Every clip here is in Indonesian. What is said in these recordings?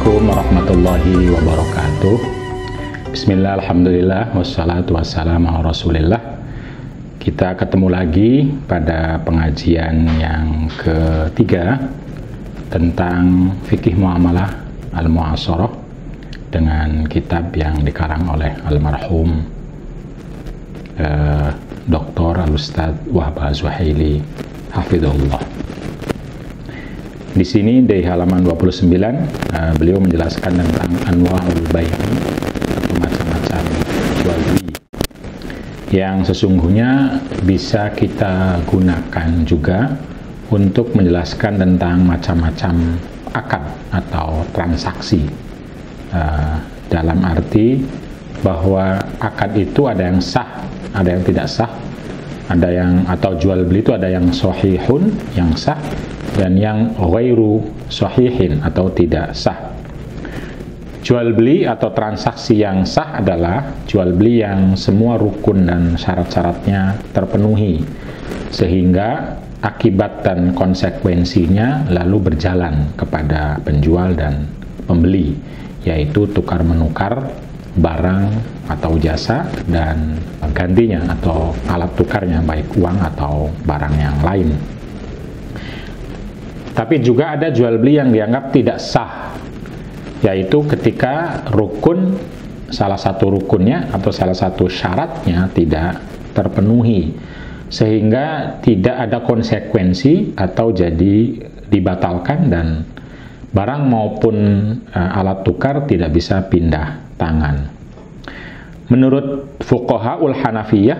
Assalamualaikum warahmatullahi wabarakatuh. Bismillah, alhamdulillah, wassalatu wassalamu ala rasulillah. Kita ketemu lagi pada pengajian yang ketiga tentang fikih muamalah al-mu'asharah dengan kitab yang dikarang oleh almarhum Dr. Al-Ustaz Wahab Az-Zuhaili hafizahullah. Di sini di halaman 29 beliau menjelaskan tentang anwa'ul bai' atau macam-macam jual beli yang sesungguhnya bisa kita gunakan juga untuk menjelaskan tentang macam-macam akad atau transaksi, dalam arti bahwa akad itu ada yang sah, ada yang tidak sah, ada yang, atau jual beli itu ada yang sahihun, yang sah, dan yang ghairu sahihin atau tidak sah. Jual beli atau transaksi yang sah adalah jual beli yang semua rukun dan syarat-syaratnya terpenuhi, sehingga akibat dan konsekuensinya lalu berjalan kepada penjual dan pembeli, yaitu tukar menukar barang atau jasa dan gantinya atau alat tukarnya, baik uang atau barang yang lain. Tapi juga ada jual beli yang dianggap tidak sah, yaitu ketika rukun, salah satu rukunnya atau salah satu syaratnya tidak terpenuhi, sehingga tidak ada konsekuensi atau jadi dibatalkan dan barang maupun alat tukar tidak bisa pindah tangan. Menurut fuqahaul Hanafiyah,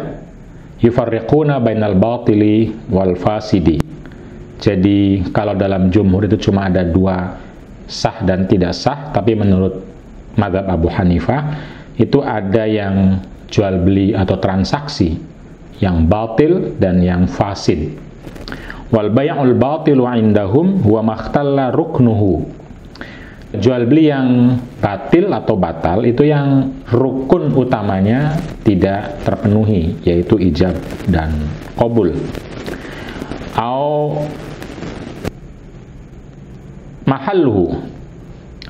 yufarriquna bainal batili wal fasidi. Jadi kalau dalam jumhur itu cuma ada dua, sah dan tidak sah, tapi menurut mazhab Abu Hanifah itu ada yang jual beli atau transaksi yang batil dan yang fasid. Wal bay'ul batilu indahum huwa makhtalla ruknuhu. Jual beli yang batil atau batal itu yang rukun utamanya tidak terpenuhi, yaitu ijab dan qabul. Au mahalluhu,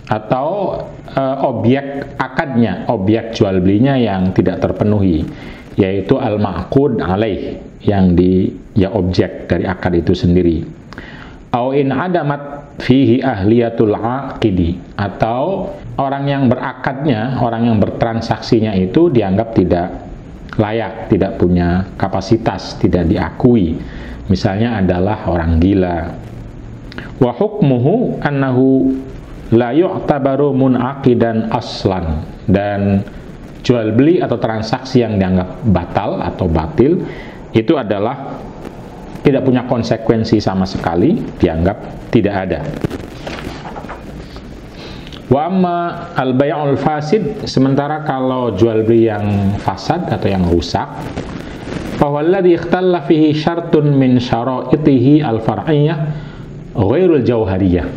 atau objek akadnya, objek jual belinya yang tidak terpenuhi, yaitu al-ma'qud alaih, yang objek dari akad itu sendiri. Au in adamat fihi ahliyatul aqidi, atau orang yang berakadnya, orang yang bertransaksinya itu dianggap tidak layak, tidak punya kapasitas, tidak diakui, misalnya adalah orang gila. Wa hukmuhu annahu la yu'tabaru munaqidan aslan, dan jual beli atau transaksi yang dianggap batal atau batil itu adalah tidak punya konsekuensi sama sekali, dianggap tidak ada. Wa amma al-bay'ul fasid, sementara kalau jual beli yang fasad atau yang rusak, fa walladhi ikhtalla fihi syartun min syara'itihi al-far'iyyah ghairul jauhariyah.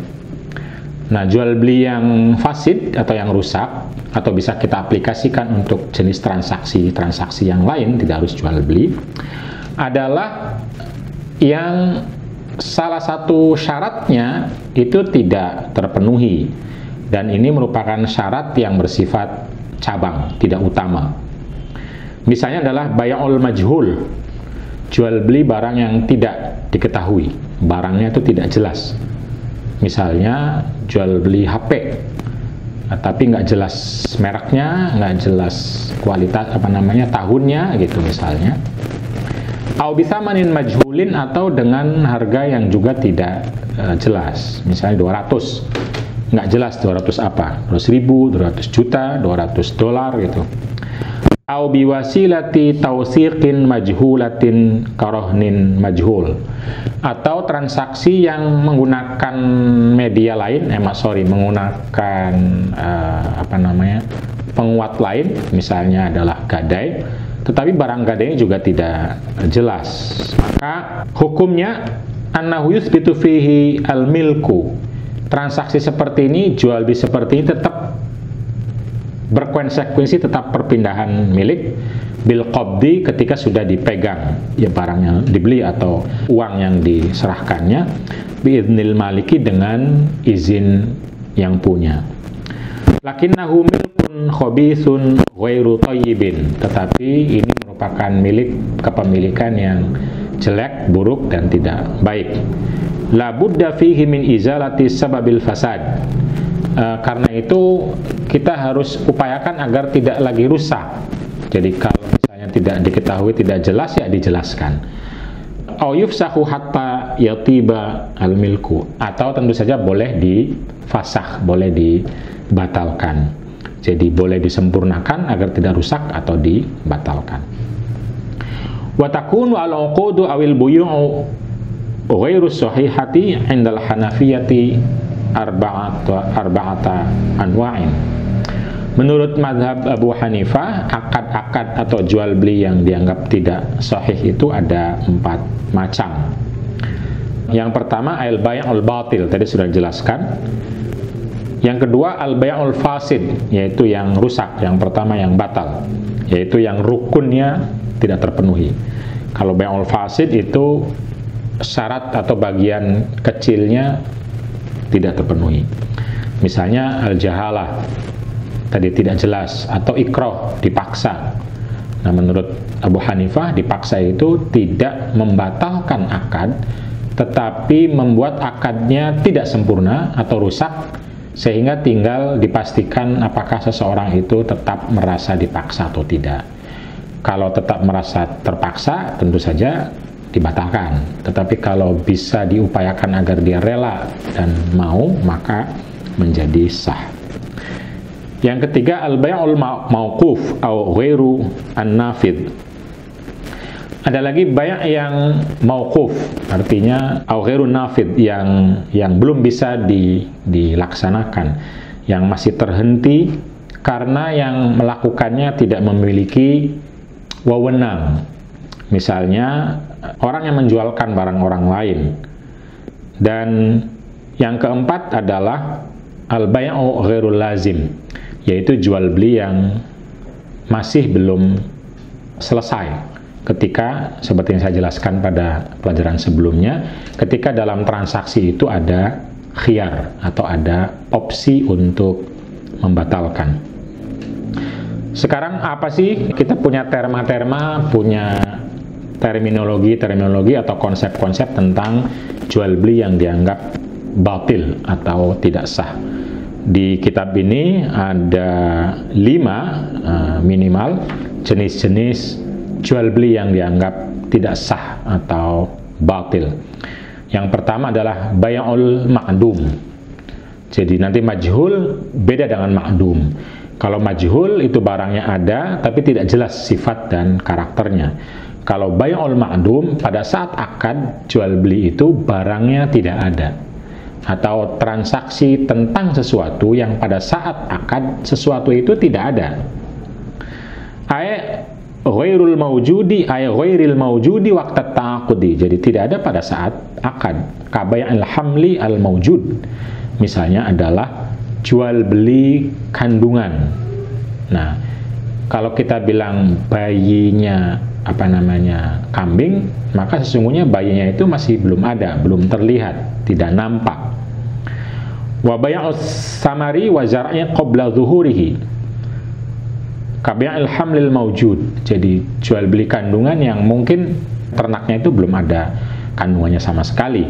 Nah, jual beli yang fasid atau yang rusak, atau bisa kita aplikasikan untuk jenis transaksi yang lain, tidak harus jual beli, adalah yang salah satu syaratnya itu tidak terpenuhi, dan ini merupakan syarat yang bersifat cabang, tidak utama. Misalnya adalah bay'ul majhul, jual beli barang yang tidak diketahui, barangnya itu tidak jelas. Misalnya jual beli HP, tapi nggak jelas mereknya, nggak jelas kualitas tahunnya gitu misalnya. Au bisamanin majhulin, atau dengan harga yang juga tidak jelas, misalnya 200, nggak jelas 200 apa, 200.000, 200 juta, 200 dolar gitu. Au biwasilati tausiqin majhulatin karohnin majhul, atau transaksi yang menggunakan media lain, menggunakan penguat lain, misalnya adalah gadai, tetapi barang gadainya juga tidak jelas. Maka hukumnya annahu yuthbitu fihi al-milku. Transaksi seperti ini, jual beli seperti ini tetap berkonsekuensi, tetap perpindahan milik bil qabdi, ketika sudah dipegang ya barang yang dibeli atau uang yang diserahkannya, biidznil maliki, dengan izin yang punya. Lakinnahu milkun khabithun ghairu thayyibin, tetapi ini merupakan milik kepemilikan yang jelek, buruk dan tidak baik. La budda fihi min izalati sababil fasad. Karena itu kita harus upayakan agar tidak lagi rusak. Jadi kalau misalnya tidak diketahui, tidak jelas, ya dijelaskan. Au yufsahu hatta yatiba al-milku, atau tentu saja boleh difasakh, boleh dibatalkan. Jadi boleh disempurnakan agar tidak rusak atau dibatalkan. Wa takunu al-uqudu awil buyu'u ghairu sahihati 'indal hanafiyati arba'ata anwa'in. Menurut mazhab Abu Hanifah, akad-akad atau jual beli yang dianggap tidak sahih itu ada 4 macam. Yang pertama al-bay'ul batil, tadi sudah dijelaskan. Yang kedua al-bay'ul fasid, yaitu yang rusak. Yang pertama yang batal, yaitu yang rukunnya tidak terpenuhi. Kalau bay'ul fasid itu syarat atau bagian kecilnya tidak terpenuhi. Misalnya al-jahalah, tadi tidak jelas, atau ikrah, dipaksa. Nah, menurut Abu Hanifah, dipaksa itu tidak membatalkan akad, tetapi membuat akadnya tidak sempurna atau rusak, sehingga tinggal dipastikan apakah seseorang itu tetap merasa dipaksa atau tidak. Kalau tetap merasa terpaksa, tentu saja dibatalkan. Tetapi kalau bisa diupayakan agar dia rela dan mau, maka menjadi sah. Yang ketiga al-bay'ul mauquf atau ghairu an-nafid. Ada lagi bay' yang mauquf, artinya au ghairu nafid, yang belum bisa dilaksanakan, yang masih terhenti karena yang melakukannya tidak memiliki wewenang. Misalnya orang yang menjualkan barang orang lain. Dan yang keempat adalah al-bay'u ghairul lazim, yaitu jual beli yang masih belum selesai. Ketika, seperti yang saya jelaskan pada pelajaran sebelumnya, ketika dalam transaksi itu ada khiyar atau ada opsi untuk membatalkan. Sekarang apa sih? Kita punya terma-terma, punya terminologi atau konsep-konsep tentang jual beli yang dianggap batil atau tidak sah. Di kitab ini ada 5 minimal jenis-jenis jual beli yang dianggap tidak sah atau batil. Yang pertama adalah bay'ul ma'dum. Jadi nanti majhul beda dengan ma'dum. Kalau majhul itu barangnya ada tapi tidak jelas sifat dan karakternya. Kalau bay'ul ma'dum, pada saat akad jual beli itu barangnya tidak ada, atau transaksi tentang sesuatu yang pada saat akad sesuatu itu tidak ada. Ghairul mawjudi ghairil mawjudi waqtat ta'aqudi. Jadi tidak ada pada saat akad. Kabay'il hamli al mawjud. Misalnya adalah jual beli kandungan. Nah, kalau kita bilang bayinya kambing, maka sesungguhnya bayinya itu masih belum ada, belum terlihat, tidak nampak. Wa bay'us samari wa zar'i qabla zuhurihi. Kabi'il hamlil mawjud. Jadi jual beli kandungan yang mungkin ternaknya itu belum ada kandungannya sama sekali.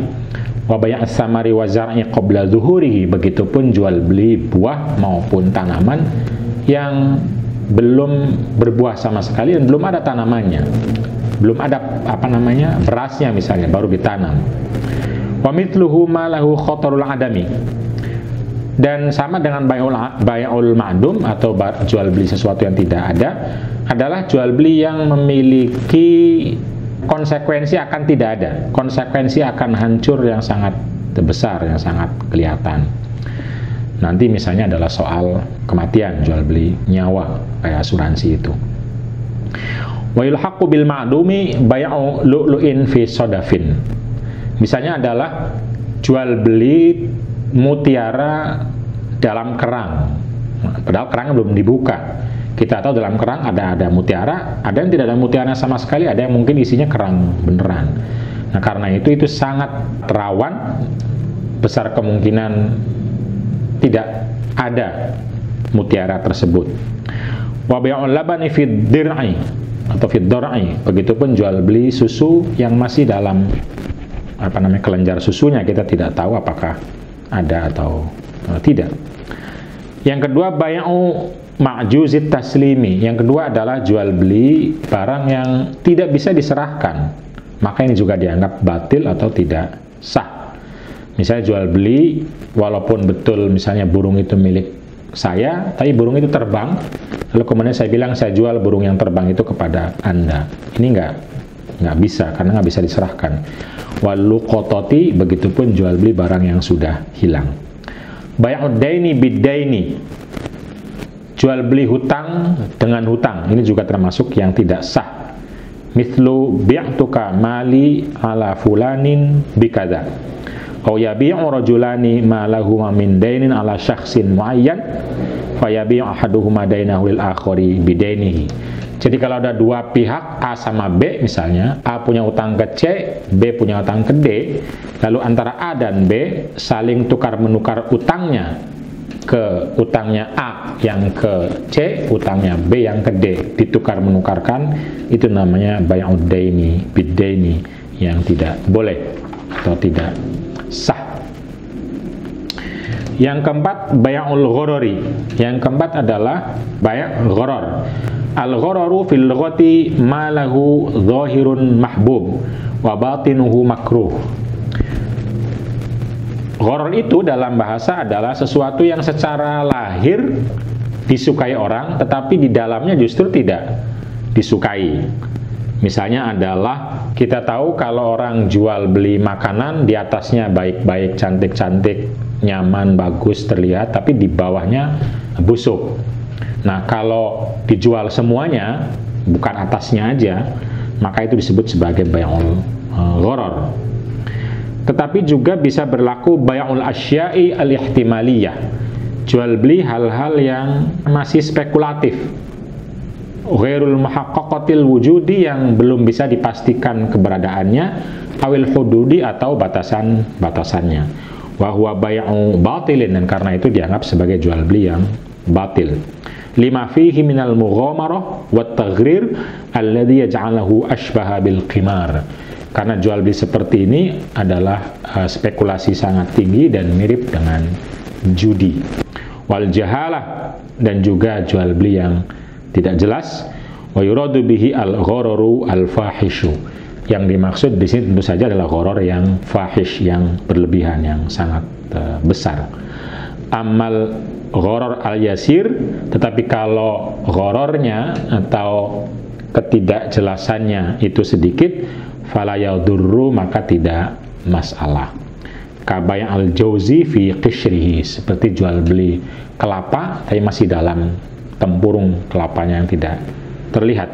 Wa bay'us samari wa zar'i qabla zuhurihi. Begitupun jual beli buah maupun tanaman yang belum berbuah sama sekali dan belum ada tanamannya, belum ada berasnya misalnya, baru ditanam. Wa mithluhu ma lahu khatarul adami. Dan sama dengan bay'ul ma'dum atau jual beli sesuatu yang tidak ada, adalah jual beli yang memiliki konsekuensi akan tidak ada, konsekuensi akan hancur yang sangat besar, yang sangat kelihatan. Nanti misalnya adalah soal kematian, jual beli nyawa, kayak asuransi itu. Wa yulhaqu bil ma'dumi bay'u lu'lu'in fi sodafin. Misalnya adalah jual beli mutiara dalam kerang, padahal kerangnya belum dibuka. Kita tahu dalam kerang ada mutiara, ada yang tidak ada mutiara sama sekali, ada yang mungkin isinya kerang beneran. Nah, karena itu sangat rawan, besar kemungkinan tidak ada mutiara tersebut. Wa bai'ul labani fid dir'i atau fid dar'i, begitupun jual beli susu yang masih dalam kelenjar susunya, kita tidak tahu apakah ada atau tidak. Yang kedua, bai'u ma'juzit taslimi. Yang kedua adalah jual beli barang yang tidak bisa diserahkan, maka ini juga dianggap batil atau tidak sah. Misalnya jual beli, walaupun betul misalnya burung itu milik saya, tapi burung itu terbang, lalu kemudian saya bilang saya jual burung yang terbang itu kepada Anda. Ini nggak bisa, karena nggak bisa diserahkan. Waluqototi, begitupun jual beli barang yang sudah hilang. Bai'ud daini bid-daini, jual beli hutang dengan hutang, ini juga termasuk yang tidak sah. Mithlu bi'tuka mali ala fulanin bikada, aw yabi'u rajulani ma lahuma min dainin ala syakhsin muayyan fayabi'u ahaduhuma dainahu lil akhari bidainihi. Jadi kalau ada dua pihak, A sama B misalnya, A punya utang ke C, B punya utang ke D, lalu antara A dan B saling tukar-menukar utangnya, ke utangnya A yang ke C, utangnya B yang ke D, ditukar-menukarkan, itu namanya bai'ud daini bid-daini, yang tidak boleh atau tidak sah. Yang keempat, bai'ul ghorori. Yang keempat adalah bai' ghoror. Al-ghararu fil lughati ma lahu dhahirun mahbub wa batinuhu makruh. Gharar itu dalam bahasa adalah sesuatu yang secara lahir disukai orang, tetapi di dalamnya justru tidak disukai. Misalnya adalah, kita tahu kalau orang jual beli makanan, di atasnya baik-baik, cantik-cantik, nyaman, bagus, terlihat, tapi di bawahnya busuk. Nah, kalau dijual semuanya, bukan atasnya aja, maka itu disebut sebagai bai'ul gharar. Tetapi juga bisa berlaku bai'ul asya'i al-ihtimaliyah, jual beli hal-hal yang masih spekulatif, ghairul muhaqqaqatil wujudi, yang belum bisa dipastikan keberadaannya, awil hududi, atau batasan-batasannya. Wa huwa bai'u batilin, dan karena itu dianggap sebagai jual beli yang batil. Lima fihi minal mughamarah wat taghrir alladhi yaj'aluhu ashbaha bil qimar. Karena jual beli seperti ini adalah spekulasi sangat tinggi dan mirip dengan judi. Wal jahalah, dan juga jual beli yang tidak jelas. Wa yuradu bihi al ghararu al fahishu. Yang dimaksud di sini tentu saja adalah gharar yang fahish, yang berlebihan, yang sangat besar. Amal gharar al-yasir, tetapi kalau ghararnya atau ketidakjelasannya itu sedikit, fala yadurru, maka tidak masalah. Kabai al-jauzi fi qishrihi, seperti jual beli kelapa tapi masih dalam tempurung kelapanya yang tidak terlihat.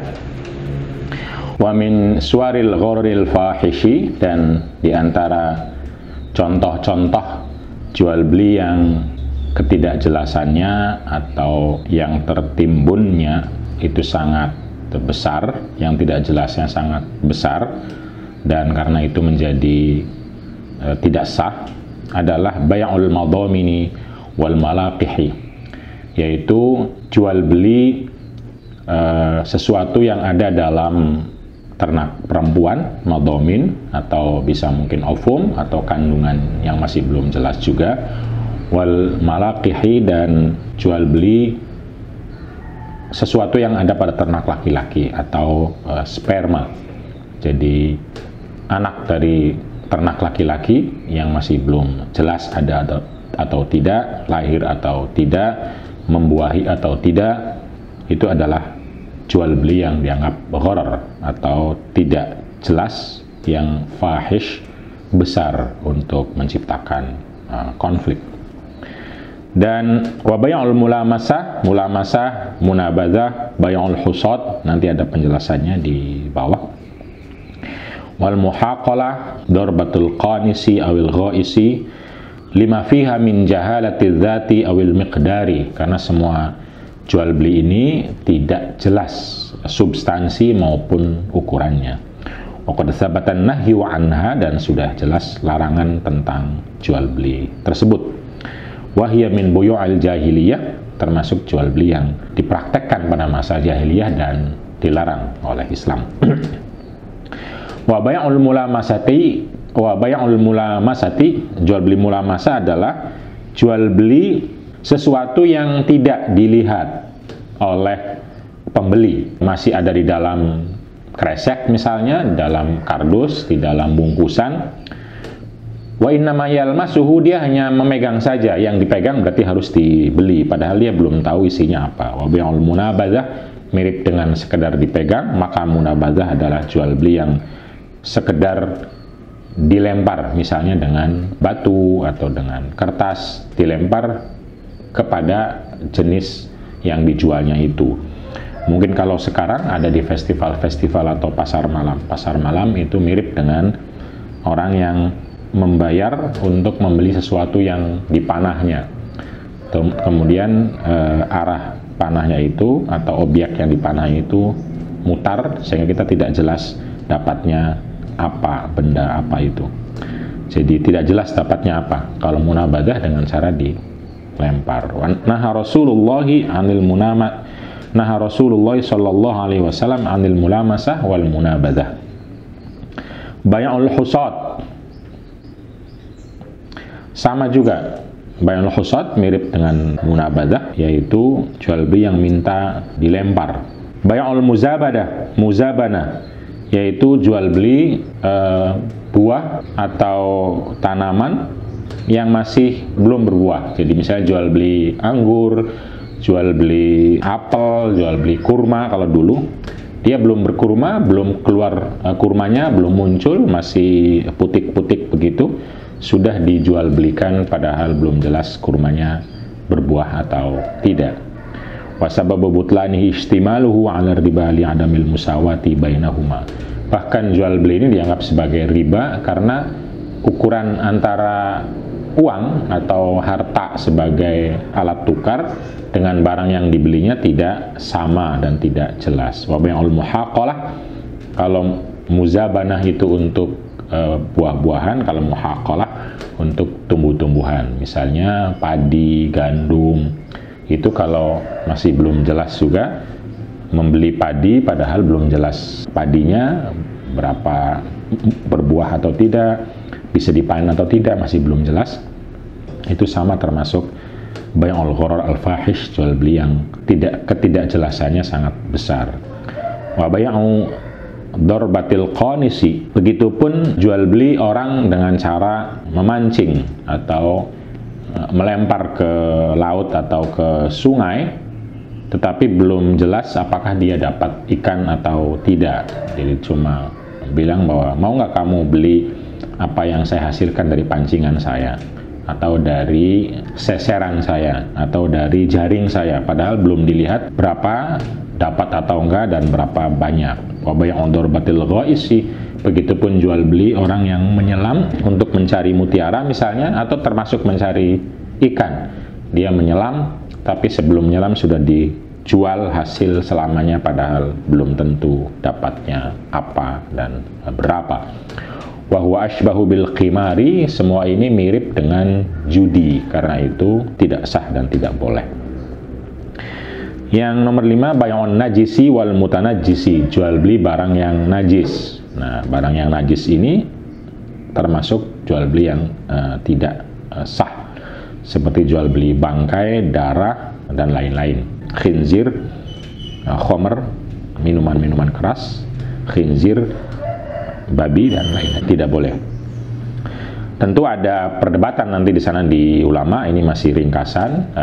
Wa min suwaril ghararil fahishi, dan diantara contoh-contoh jual beli yang ketidakjelasannya atau yang tertimbunnya itu sangat besar, yang tidak jelasnya sangat besar, dan karena itu menjadi tidak sah, adalah bai'ul madhamini wal malaqihi, yaitu jual beli sesuatu yang ada dalam ternak perempuan, madhamin, atau bisa mungkin ovum atau kandungan yang masih belum jelas juga, wal malaqihi, dan jual beli sesuatu yang ada pada ternak laki-laki atau sperma. Jadi anak dari ternak laki-laki yang masih belum jelas ada atau tidak, lahir atau tidak, membuahi atau tidak, itu adalah jual beli yang dianggap gharar atau tidak jelas, yang fahish, besar untuk menciptakan konflik. Dan wa bai'ul mulamasah, munabadzah, bai'ul husad, nanti ada penjelasannya di bawah. Wal muhaqalah, darbatul qanisi awil ghaisi, lima fiha min jahalati dzati awil miqdari, karena semua jual beli ini tidak jelas substansi maupun ukurannya. Wa qad tsabatan nahyu anha, dan sudah jelas larangan tentang jual beli tersebut. Wahya min buyu'il jahiliyah, termasuk jual beli yang dipraktekkan pada masa jahiliyah dan dilarang oleh Islam. Wa bai'ul mulamasati, jual beli mulamasa adalah jual beli sesuatu yang tidak dilihat oleh pembeli, masih ada di dalam kresek misalnya, dalam kardus, di dalam bungkusan. Wa innama yalmasuhu, dia hanya memegang saja, yang dipegang berarti harus dibeli, padahal dia belum tahu isinya apa. Wa bai'ul munabadzah, mirip dengan sekedar dipegang, maka munabadzah adalah jual beli yang sekedar dilempar, misalnya dengan batu atau dengan kertas, dilempar kepada jenis yang dijualnya itu. Mungkin kalau sekarang ada di festival-festival atau pasar malam itu mirip dengan orang yang membayar untuk membeli sesuatu yang dipanahnya. Kemudian arah panahnya itu atau objek yang dipanah itu mutar sehingga kita tidak jelas dapatnya apa, benda apa itu. Jadi tidak jelas dapatnya apa kalau munabadzah dengan cara dilempar. Naha Rasulullah sallallahu alaihi wasallam 'anil mulamasah wal munabadzah. Bai'ul husad, sama juga, bai'ul husad mirip dengan munabadzah, yaitu jual beli yang minta dilempar. Bai'ul muzabanah, yaitu jual beli buah atau tanaman yang masih belum berbuah. Jadi misalnya jual beli anggur, jual beli apel, jual beli kurma. Kalau dulu dia belum berkurma, belum keluar kurmanya, belum muncul, masih putik-putik begitu, sudah dijual belikan padahal belum jelas kurmanya berbuah atau tidak. Wa sababu butlanihi ihtimaluhu 'ala riba li 'adamil musawati bainahuma. Bahkan jual beli ini dianggap sebagai riba karena ukuran antara uang atau harta sebagai alat tukar dengan barang yang dibelinya tidak sama dan tidak jelas. Wa bai'ul muhaqalah, kalau muzabanah itu untuk buah-buahan, kalau muhaqalah untuk tumbuh-tumbuhan, misalnya padi, gandum. Itu kalau masih belum jelas juga, membeli padi padahal belum jelas padinya berapa, berbuah atau tidak, bisa dipanen atau tidak, masih belum jelas. Itu sama termasuk bai'ul gharar al-fahish, jual beli yang ketidakjelasannya sangat besar. Wa bai'u dorbatil qanisi, begitupun jual beli orang dengan cara memancing atau melempar ke laut atau ke sungai, tetapi belum jelas apakah dia dapat ikan atau tidak. Jadi cuma bilang bahwa mau nggak kamu beli apa yang saya hasilkan dari pancingan saya, atau dari seseran saya, atau dari jaring saya, padahal belum dilihat berapa dapat atau enggak dan berapa banyak. Wa bai'u dorbatil ghaisi, begitupun jual beli orang yang menyelam untuk mencari mutiara misalnya, atau termasuk mencari ikan. Dia menyelam tapi sebelum menyelam sudah dijual hasil selamanya padahal belum tentu dapatnya apa dan berapa. Wa huwa ashbahu bil qimari, semua ini mirip dengan judi, karena itu tidak sah dan tidak boleh. Yang nomor 5, bai'un najisi wal mutanajjisi, jual beli barang yang najis. Nah, barang yang najis ini termasuk jual beli yang tidak sah, seperti jual beli bangkai, darah, dan lain-lain. Khinzir, khomer, minuman-minuman keras, khinzir, babi, dan lain-lain, tidak boleh. Tentu ada perdebatan nanti di sana di ulama, ini masih ringkasan,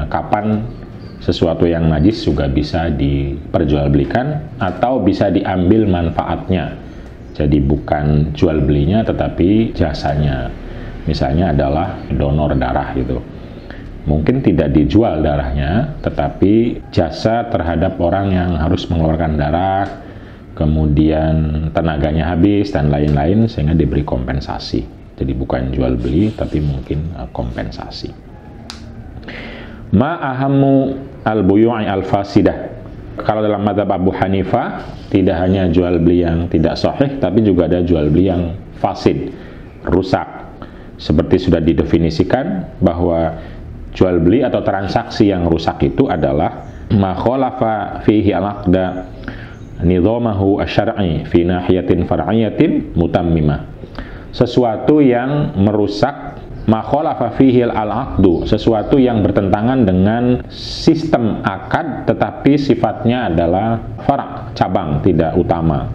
kapan sesuatu yang najis juga bisa diperjualbelikan atau bisa diambil manfaatnya. Jadi bukan jual belinya tetapi jasanya. Misalnya adalah donor darah gitu. Mungkin tidak dijual darahnya, tetapi jasa terhadap orang yang harus mengeluarkan darah, kemudian tenaganya habis dan lain-lain, sehingga diberi kompensasi. Jadi bukan jual beli tapi mungkin kompensasi. Ma ahammu al-buyu'i al-fasidah. Kalau dalam mazhab Abu Hanifah, tidak hanya jual beli yang tidak sahih, tapi juga ada jual beli yang fasid, rusak. Seperti sudah didefinisikan bahwa jual beli atau transaksi yang rusak itu adalah ma khalafa fihi al-aqda nidhamahu asy-syar'i fi nahiyatin far'iyatin mutammimah. Sesuatu yang merusak ma khalafa fihi al-aqdu, sesuatu yang bertentangan dengan sistem akad tetapi sifatnya adalah far', cabang, tidak utama.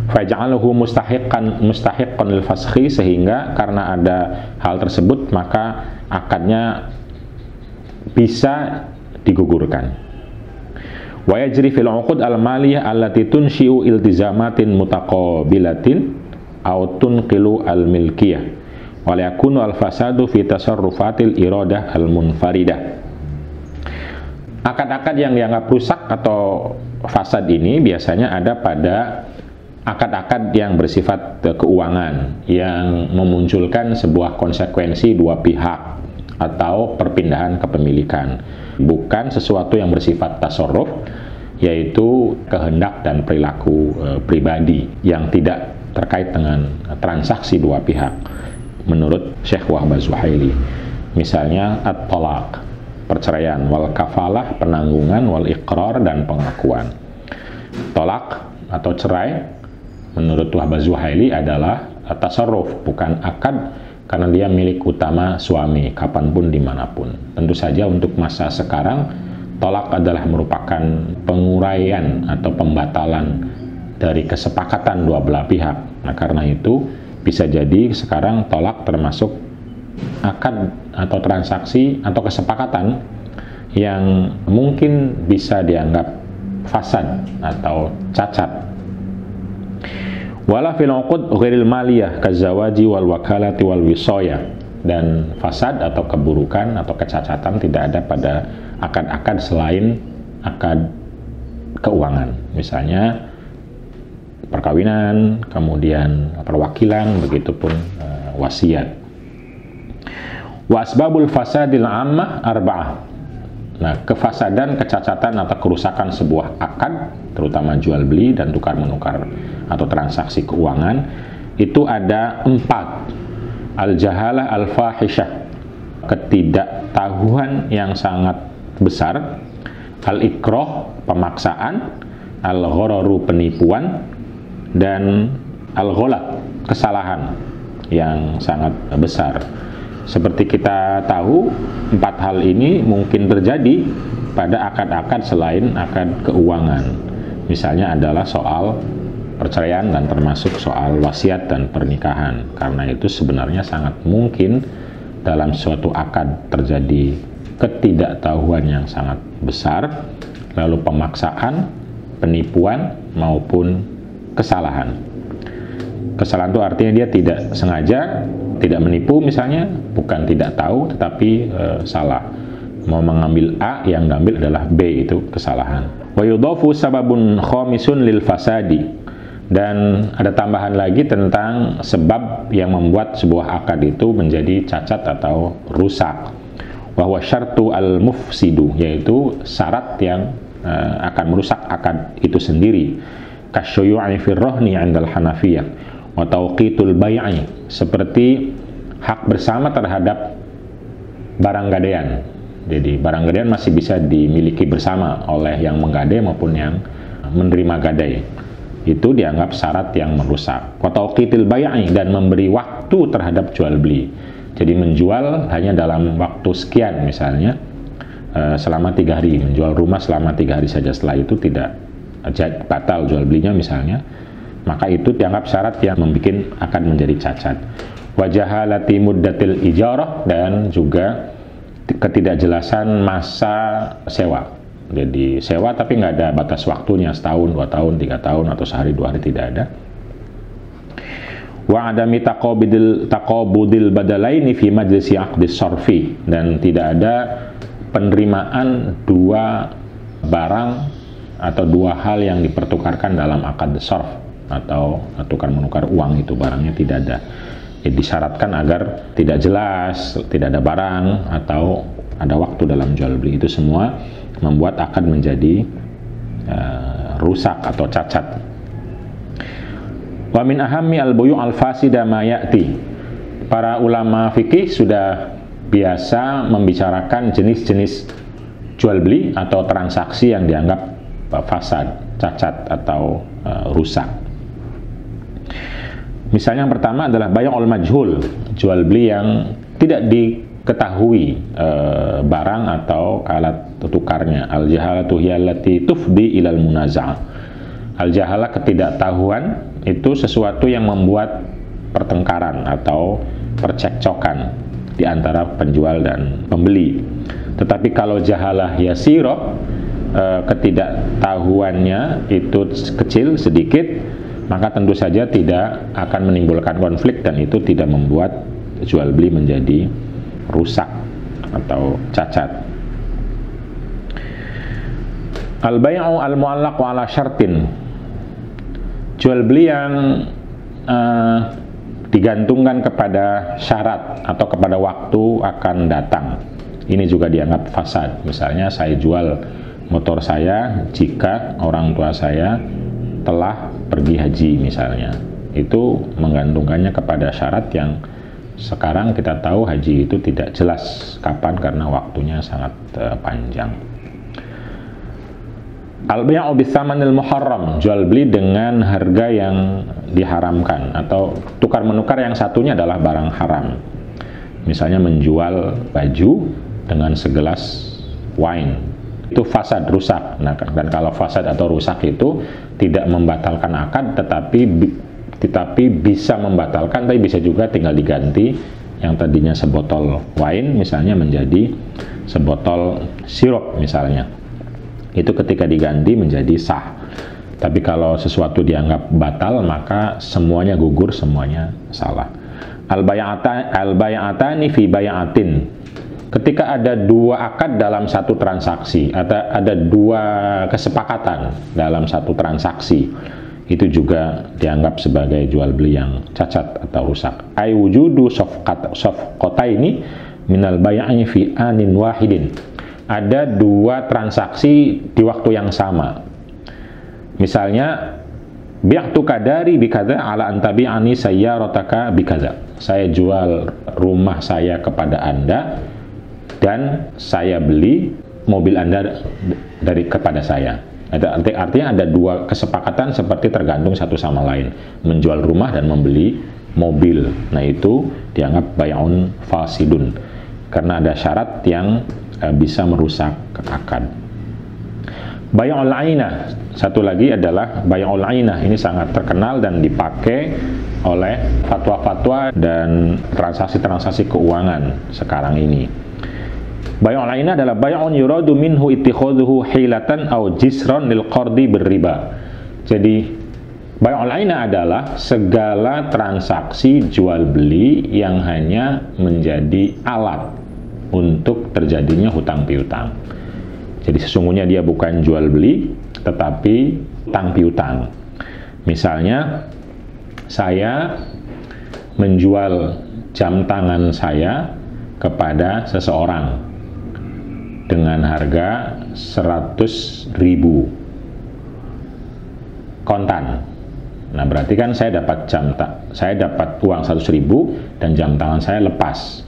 Faj'aluhu mustahiqqan lil fasakhi, sehingga karena ada hal tersebut maka akadnya bisa digugurkan. Wa yajri fil 'uqud al-maliyah allati tunshi'u iltizamatin mutaqabilatin aw tunqilu al-milkiyah wa la yakunu al-fasadu fi tasarrufatil iradah al-munfaridah. Akad-akad yang dianggap rusak atau fasad ini biasanya ada pada akad-akad yang bersifat keuangan yang memunculkan sebuah konsekuensi dua pihak atau perpindahan kepemilikan, bukan sesuatu yang bersifat tasarruf, yaitu kehendak dan perilaku pribadi yang tidak terkait dengan transaksi dua pihak menurut Syekh Wahbah Zuhaili. Misalnya at-talaq, perceraian, wal kafalah, penanggungan, wal iqrar, dan pengakuan. Tolak atau cerai menurut Wahbah Zuhaili adalah tasarruf, bukan akad, karena dia milik utama suami kapanpun dimanapun. Tentu saja untuk masa sekarang tolak adalah merupakan penguraian atau pembatalan dari kesepakatan dua belah pihak. Nah, karena itu bisa jadi sekarang tolak termasuk akad atau transaksi atau kesepakatan yang mungkin bisa dianggap fasad atau cacat. Wala fil 'uqud ghairil maliyah kazawaji wal wakalati wal wisaya, dan fasad atau keburukan atau kecacatan tidak ada pada akad-akad selain akad keuangan, misalnya perkawinan, kemudian perwakilan, begitupun wasiat. Wa asbabul fasadil 'ammah arba'ah. Nah, kefasadan, kecacatan atau kerusakan sebuah akad, terutama jual beli dan tukar menukar atau transaksi keuangan, itu ada 4. Al-jahalah al-fahisyah, ketidaktahuan yang sangat besar. Al-ikrah, pemaksaan. Al-ghararu, penipuan. Dan al-ghalat, kesalahan yang sangat besar. Seperti kita tahu, 4 hal ini mungkin terjadi pada akad-akad selain akad keuangan. Misalnya adalah soal perceraian dan termasuk soal wasiat dan pernikahan. Karena itu sebenarnya sangat mungkin dalam suatu akad terjadi ketidaktahuan yang sangat besar, lalu pemaksaan, penipuan, maupun kesalahan. Kesalahan itu artinya dia tidak sengaja, tidak menipu misalnya, bukan tidak tahu tetapi salah. Mau mengambil A, yang diambil adalah B, itu kesalahan. Wa yudhafu sababun khamisun lil fasadi, dan ada tambahan lagi tentang sebab yang membuat sebuah akad itu menjadi cacat atau rusak. Wa huwa syartu al-mufsidu, yaitu syarat yang akan merusak akad itu sendiri. Kasyuyu'i fir rahni 'indal Hanafiyah wa tauqitul bai'i, seperti hak bersama terhadap barang gadaian. Jadi barang gadaian masih bisa dimiliki bersama oleh yang menggadai maupun yang menerima gadai. Itu dianggap syarat yang merusak. Wa tauqitul bai'i, dan memberi waktu terhadap jual beli. Jadi menjual hanya dalam waktu sekian, misalnya selama 3 hari, menjual rumah selama 3 hari saja, setelah itu tidak batal jual belinya misalnya, maka itu dianggap syarat yang membuat akan menjadi cacat. Wajahalati muddatil ijarah, dan juga ketidakjelasan masa sewa. Jadi sewa tapi nggak ada batas waktunya, setahun, 2 tahun, 3 tahun, atau sehari 2 hari, tidak ada. Wa adami taqabudil badalaini fi majlisi aqdis sarfi, dan tidak ada penerimaan 2 barang atau 2 hal yang dipertukarkan dalam akad sarf atau tukar menukar uang, itu barangnya tidak ada. Disyaratkan agar tidak jelas, tidak ada barang atau ada waktu dalam jual beli. Itu semua membuat akad menjadi rusak atau cacat. Wa min ahammi al-buyu' al-fasida ma ya'ti. Para ulama fikih sudah biasa membicarakan jenis-jenis jual beli atau transaksi yang dianggap fasad, cacat atau rusak. Misalnya yang pertama adalah bay'ul majhul, jual beli yang tidak diketahui barang atau alat tukarnya. Al-jahalatu hiya allati tufdi ilal munaza'ah. Al-jahalah, ketidaktahuan, itu sesuatu yang membuat pertengkaran atau percekcokan di antara penjual dan pembeli. Tetapi kalau jahalah yasiro, ketidaktahuannya itu kecil, sedikit, maka tentu saja tidak akan menimbulkan konflik dan itu tidak membuat jual beli menjadi rusak atau cacat. Al-bay'u al-mu'allaq ala syartin, jual beli yang digantungkan kepada syarat atau kepada waktu akan datang. Ini juga dianggap fasad. Misalnya saya jual motor saya jika orang tua saya telah pergi haji misalnya. Itu menggantungkannya kepada syarat yang sekarang kita tahu haji itu tidak jelas kapan karena waktunya sangat panjang. Al-bay'u bitsamanil muharram, jual beli dengan harga yang diharamkan atau tukar menukar yang satunya adalah barang haram. Misalnya menjual baju dengan segelas wine. Itu fasad, rusak. Nah, dan kalau fasad atau rusak itu tidak membatalkan akad, tetapi bisa membatalkan, tapi bisa juga tinggal diganti yang tadinya sebotol wine misalnya menjadi sebotol sirup misalnya. Itu ketika diganti menjadi sah. Tapi kalau sesuatu dianggap batal, maka semuanya gugur, semuanya salah. Al-bay'atani fi bay'atin, ketika ada dua akad dalam satu transaksi, ada dua kesepakatan dalam satu transaksi, itu juga dianggap sebagai jual beli yang cacat atau rusak. Ai wujudu safqataini minal bay'ani fi anin wahidin, ada dua transaksi di waktu yang sama. Misalnya bi'tuka dari bikadza ala antabi'ani sayyarataka bikadza, saya jual rumah saya kepada Anda dan saya beli mobil Anda kepada saya. Artinya ada dua kesepakatan seperti tergantung satu sama lain, menjual rumah dan membeli mobil. Nah, itu dianggap bay'un fasidun karena ada syarat yang bisa merusak akad. Bay'ul ainah, satu lagi adalah bay'ul ainah. Ini sangat terkenal dan dipakai oleh fatwa-fatwa dan transaksi-transaksi keuangan sekarang ini. Bay'ul ainah adalah bay'un yuradu minhu ittikhadhuhu hilatan aw jisran lil qardi birriba. Jadi bay'ul ainah adalah segala transaksi jual beli yang hanya menjadi alat untuk terjadinya hutang piutang. Jadi sesungguhnya dia bukan jual beli, tetapi hutang piutang. Misalnya saya menjual jam tangan saya kepada seseorang dengan harga 100.000 kontan. Nah, berarti kan saya dapat uang 100.000 dan jam tangan saya lepas.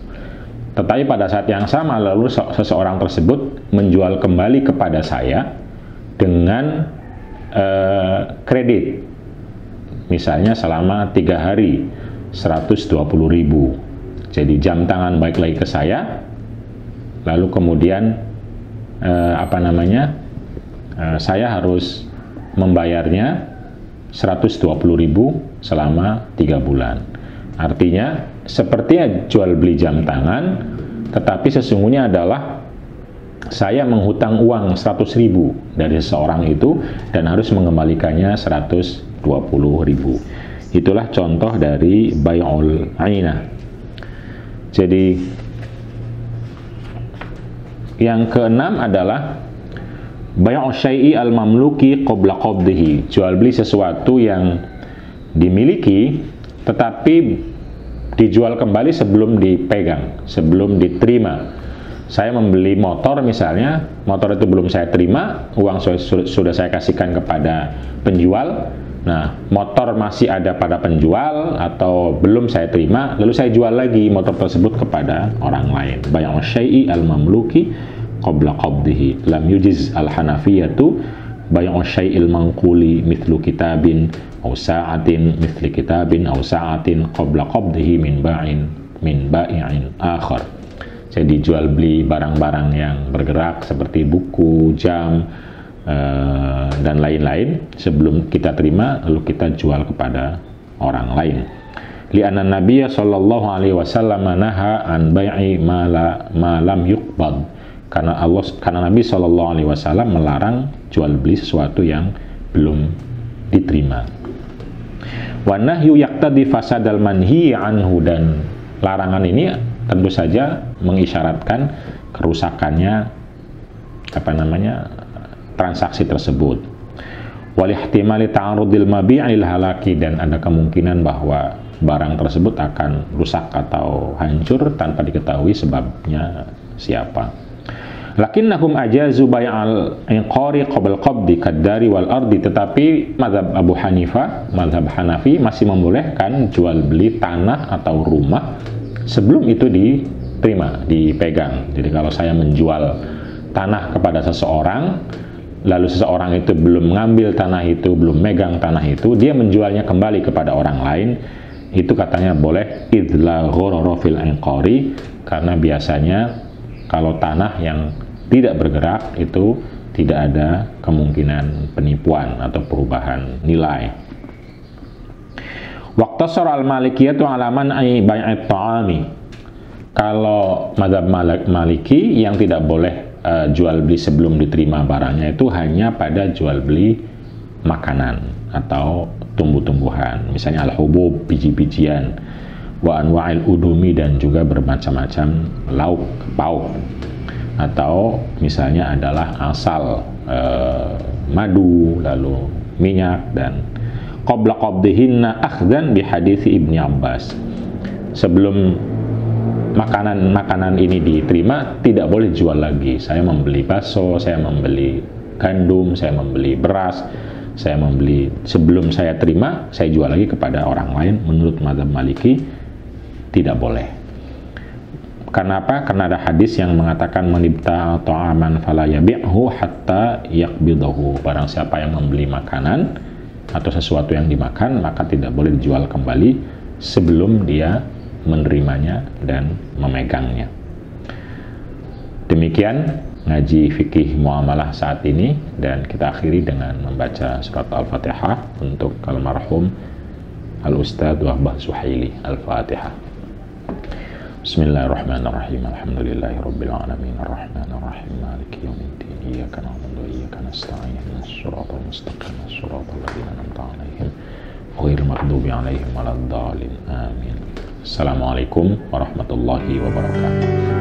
Tetapi pada saat yang sama lalu seseorang tersebut menjual kembali kepada saya dengan kredit, misalnya selama 3 hari 120.000. Jadi jam tangan balik lagi ke saya, lalu kemudian saya harus membayarnya 120.000 selama 3 bulan. Artinya sepertinya jual beli jam tangan, tetapi sesungguhnya adalah saya menghutang uang 100.000 dari seseorang itu dan harus mengembalikannya 120.000. Itulah contoh dari bay'ul ainah. Jadi yang keenam adalah bay'u syai'i al-mamluki qabla qabdihi, jual beli sesuatu yang dimiliki tetapi dijual kembali sebelum dipegang, sebelum diterima. Saya membeli motor misalnya, motor itu belum saya terima, uang sudah saya kasihkan kepada penjual, Nah, motor masih ada pada penjual atau belum saya terima, lalu saya jual lagi motor tersebut kepada orang lain. Bay'u syai'i al-mamluki qabla qabdihi. Lam yujiz al-hanafiyatu bay'u syai'il manquli mithlu kitabin aw sa'atin mithli kitabin aw sa'atin qabla qabdihi min ba'i'in akhar. Jadi jual beli barang-barang yang bergerak seperti buku, jam, dan lain-lain sebelum kita terima lalu kita jual kepada orang lain. Li'anna Nabiyya sallallahu alaihi wasallam naha an bai'i ma lam yuqbad. Karena Nabi sallallahu alaihi wasallam melarang jual beli sesuatu yang belum diterima. Wa nahyu yaqtadi fasadal manhi anhu, dan larangan ini tentu saja mengisyaratkan kerusakannya transaksi tersebut. Wal ihtimali ta'arudil mabi'il halaki, dan ada kemungkinan bahwa barang tersebut akan rusak atau hancur tanpa diketahui sebabnya siapa. Lakinnahum ajazu bai'al inqari qabl qabdi kaddari wal ardi, tetapi mazhab Abu Hanifah, mazhab Hanafi masih membolehkan jual beli tanah atau rumah sebelum itu diterima, dipegang. Jadi kalau saya menjual tanah kepada seseorang, lalu seseorang itu belum mengambil tanah itu, belum megang tanah itu, dia menjualnya kembali kepada orang lain, itu katanya boleh idla ghororo fil inqari, karena biasanya kalau tanah yang tidak bergerak itu tidak ada kemungkinan penipuan atau perubahan nilai. Waqtasara al-malikiyatu ala man'i bai'at ta'ami. Kalau mazhab Maliki yang tidak boleh jual beli sebelum diterima barangnya itu hanya pada jual beli makanan atau tumbuh-tumbuhan, misalnya al-hubub, biji-bijian, wa anwa'il udumi, dan juga bermacam-macam lauk pauk, atau misalnya adalah asal, madu, lalu minyak, dan qabla qabdihinna akhdan bi hadits Ibnu Abbas. Sebelum makanan ini diterima tidak boleh jual lagi. Saya membeli bakso, saya membeli gandum, saya membeli beras, saya membeli, sebelum saya terima saya jual lagi kepada orang lain. Menurut mazhab Maliki tidak boleh. Kenapa? Karena ada hadis yang mengatakan manibta ta'aman fala yabi'hu hatta yaqbidahu. Barang siapa yang membeli makanan atau sesuatu yang dimakan, maka tidak boleh dijual kembali sebelum dia menerimanya dan memegangnya. Demikian ngaji fikih muamalah saat ini, dan kita akhiri dengan membaca surat Al-Fatihah untuk almarhum Al-Ustadz Wahbah Suhaili. Al-Fatihah. Bismillahirrahmanirrahim. Alhamdulillahirabbil alamin arrahmanir rahim maliki yaumiddin iyyaka na'budu wa iyyaka nasta'in ihdinas siratal mustaqim siratal ladzina an'amta 'alaihim ghairil maghdubi 'alaihim waladdallin. Amin. Assalamualaikum warahmatullahi wabarakatuh.